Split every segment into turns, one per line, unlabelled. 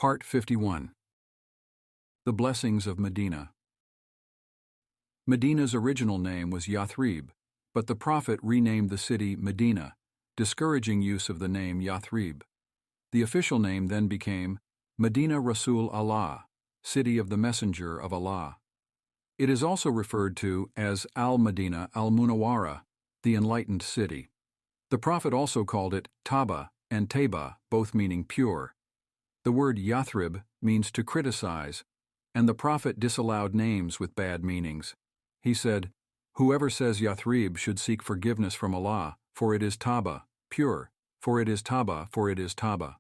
Part 51. The Blessings of Medina. Medina's original name was Yathrib, but the Prophet renamed the city Medina, discouraging use of the name Yathrib. The official name then became Medina Rasul Allah, City of the Messenger of Allah. It is also referred to as Al-Medina al-Munawwara, the Enlightened City. The Prophet also called it Taba and Taba, both meaning pure. The word Yathrib means to criticize, and the Prophet disallowed names with bad meanings. He said, "Whoever says Yathrib should seek forgiveness from Allah, for it is Taba, pure, for it is Taba, for it is Taba."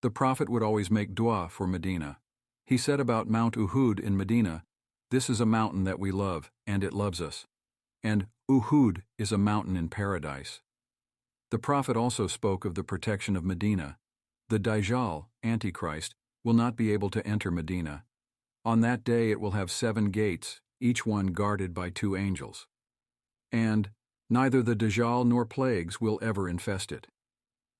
The Prophet would always make dua for Medina. He said about Mount Uhud in Medina, "This is a mountain that we love, and it loves us." And Uhud is a mountain in paradise. The Prophet also spoke of the protection of Medina. The Dajjal, Antichrist, will not be able to enter Medina. On that day it will have 7 gates, each one guarded by 2 angels. And neither the Dajjal nor plagues will ever infest it.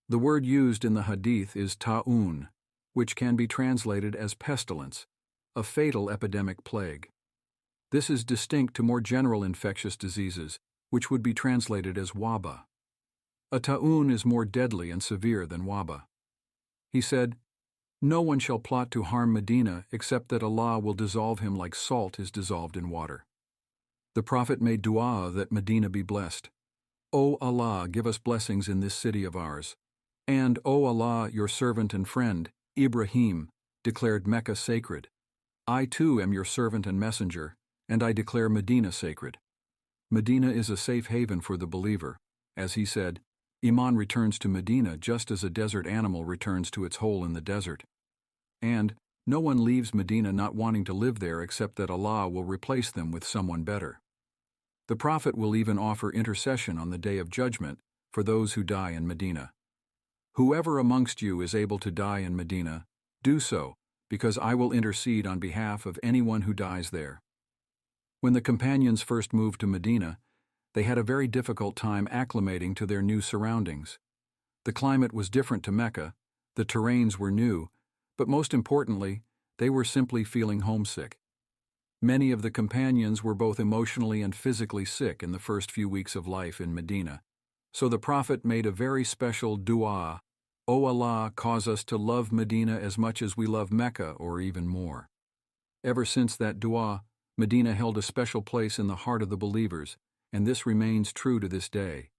The word used in the Hadith is ta'un, which can be translated as pestilence, a fatal epidemic plague. This is distinct to more general infectious diseases, which would be translated as waba. A ta'un is more deadly and severe than waba. He said, "No one shall plot to harm Medina except that Allah will dissolve him like salt is dissolved in water." The Prophet made dua that Medina be blessed. "O Allah, give us blessings in this city of ours." And, "O Allah, your servant and friend, Ibrahim, declared Mecca sacred. I too am your servant and messenger, and I declare Medina sacred." Medina is a safe haven for the believer. As he said, Iman returns to Medina just as a desert animal returns to its hole in the desert. And no one leaves Medina not wanting to live there except that Allah will replace them with someone better. The Prophet will even offer intercession on the Day of Judgment for those who die in Medina. "Whoever amongst you is able to die in Medina, do so, because I will intercede on behalf of anyone who dies there." When the companions first moved to Medina, they had a very difficult time acclimating to their new surroundings. The climate was different to Mecca, the terrains were new, but most importantly, they were simply feeling homesick. Many of the companions were both emotionally and physically sick in the first few weeks of life in Medina, so the Prophet made a very special dua, "O Allah, cause us to love Medina as much as we love Mecca or even more." Ever since that dua, Medina held a special place in the heart of the believers, and this remains true to this day.